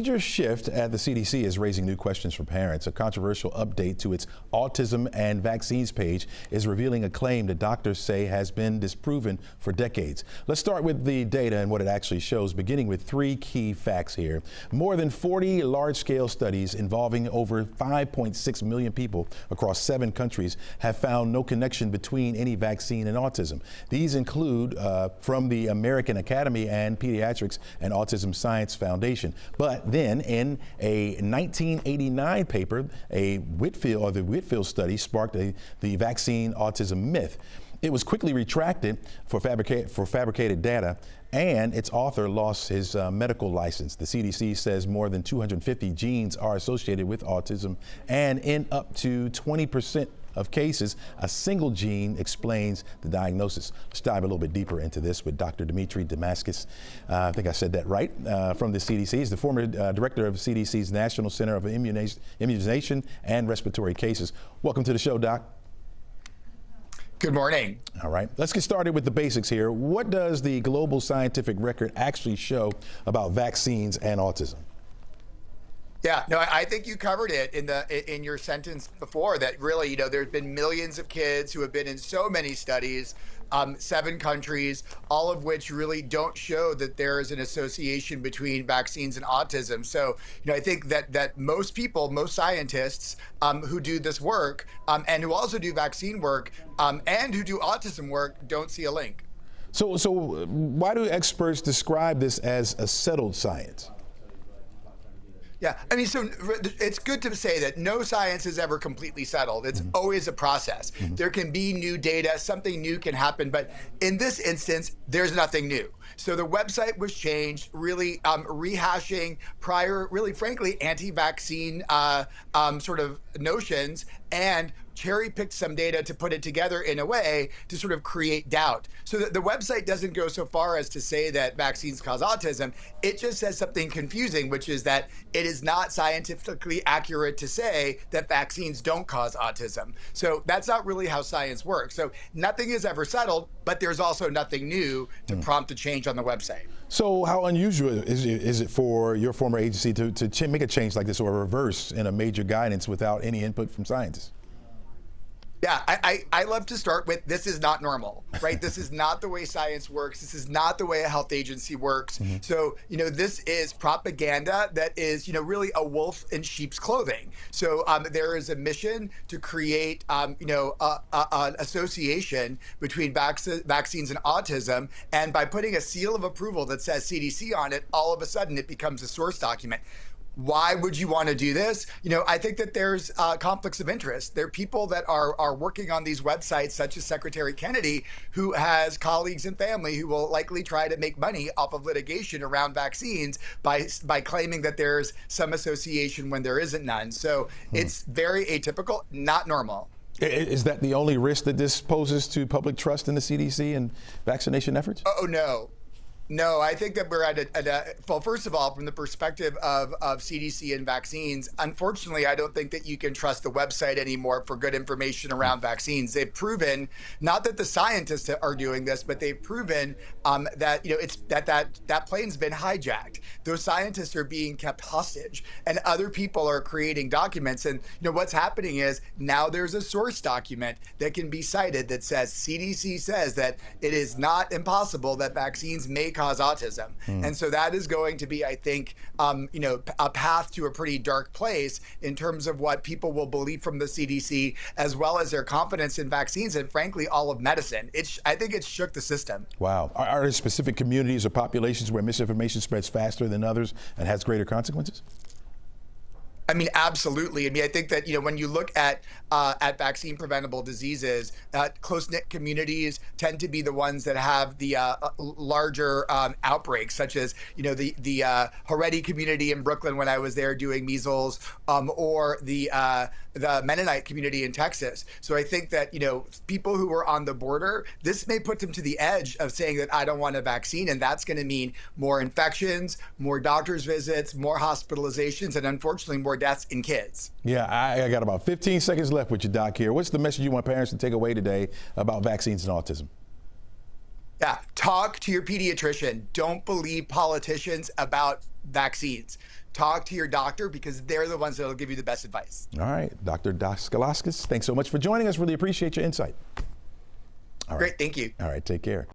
major shift at the CDC is raising new questions for parents. A controversial update to its autism and vaccines page is revealing a claim that doctors say has been disproven for decades. Let's start with the data and what it actually shows, beginning with three key facts here. More than 40 large-scale studies involving over 5.6 million people across 7 countries have found no connection between any vaccine and autism. These include from the American Academy and Pediatrics and Autism Science Foundation. But then in a 1989 paper, the Whitfield study sparked the vaccine autism myth. It was quickly retracted for fabricated data, and its author lost his medical license. The CDC says more than 250 genes are associated with autism, and in up to 20% of cases, a single gene explains the diagnosis. Let's dive a little bit deeper into this with Dr. Demetre Daskalakis. I think I said that right, from the CDC. He's the former director of CDC's National Center of Immunization and Respiratory Cases. Welcome to the show, Doc. Good morning. All right, let's get started with the basics here. What does the global scientific record actually show about vaccines and autism? Yeah, no, I think you covered it in your sentence before, that really, there's been millions of kids who have been in so many studies, 7 countries, all of which really don't show that there is an association between vaccines and autism. So, I think that most people, most scientists who do this work and who also do vaccine work and who do autism work don't see a link. So why do experts describe this as a settled science? Yeah, I mean, so it's good to say that no science is ever completely settled. It's always a process. There can be new data, something new can happen, but in this instance, there's nothing new. So the website was changed, really rehashing prior, really frankly, anti-vaccine sort of notions, and cherry-picked some data to put it together in a way to sort of create doubt. So the website doesn't go so far as to say that vaccines cause autism. It just says something confusing, which is that it is not scientifically accurate to say that vaccines don't cause autism. So that's not really how science works. So nothing is ever settled, but there's also nothing new to prompt a change on the website. So how unusual is it for your former agency to make a change like this, or a reverse in a major guidance without any input from scientists? Yeah, I love to start with, this is not normal, right? This is not the way science works. This is not the way a health agency works. So, this is propaganda that is, really a wolf in sheep's clothing. So there is a mission to create, an association between vaccines and autism. And by putting a seal of approval that says CDC on it, all of a sudden it becomes a source document. Why would you want to do this? I think that there's conflicts of interest. There are people that are working on these websites, such as Secretary Kennedy, who has colleagues and family who will likely try to make money off of litigation around vaccines by claiming that there's some association when there isn't none. So it's very atypical, not normal. Is that the only risk that this poses to public trust in the CDC and vaccination efforts? Oh, no. No, I think that we're well, first of all, from the perspective of CDC and vaccines, unfortunately, I don't think that you can trust the website anymore for good information around vaccines. They've proven, not that the scientists are doing this, but they've proven that, it's that plane's been hijacked. Those scientists are being kept hostage, and other people are creating documents. And, what's happening is now there's a source document that can be cited that says CDC says that it is not impossible that vaccines may cause autism. And so that is going to be, I think, a path to a pretty dark place in terms of what people will believe from the CDC, as well as their confidence in vaccines and, frankly, all of medicine. I think it's shook the system. Wow. Are there specific communities or populations where misinformation spreads faster than others and has greater consequences? I mean, absolutely. I mean, I think that, when you look at vaccine preventable diseases, close-knit communities tend to be the ones that have the larger outbreaks, such as, the Haredi community in Brooklyn when I was there doing measles, or the Mennonite community in Texas. So I think that, people who are on the border, this may put them to the edge of saying that I don't want a vaccine, and that's going to mean more infections, more doctor's visits, more hospitalizations, and unfortunately more deaths in kids. Yeah, I got about 15 seconds left with you, Doc, here. What's the message you want parents to take away today about vaccines and autism? Yeah, talk to your pediatrician. Don't believe politicians about vaccines. Talk to your doctor because they're the ones that will give you the best advice. All right, Dr. Daskalakis, thanks so much for joining us. Really appreciate your insight. Great, thank you. All right, take care.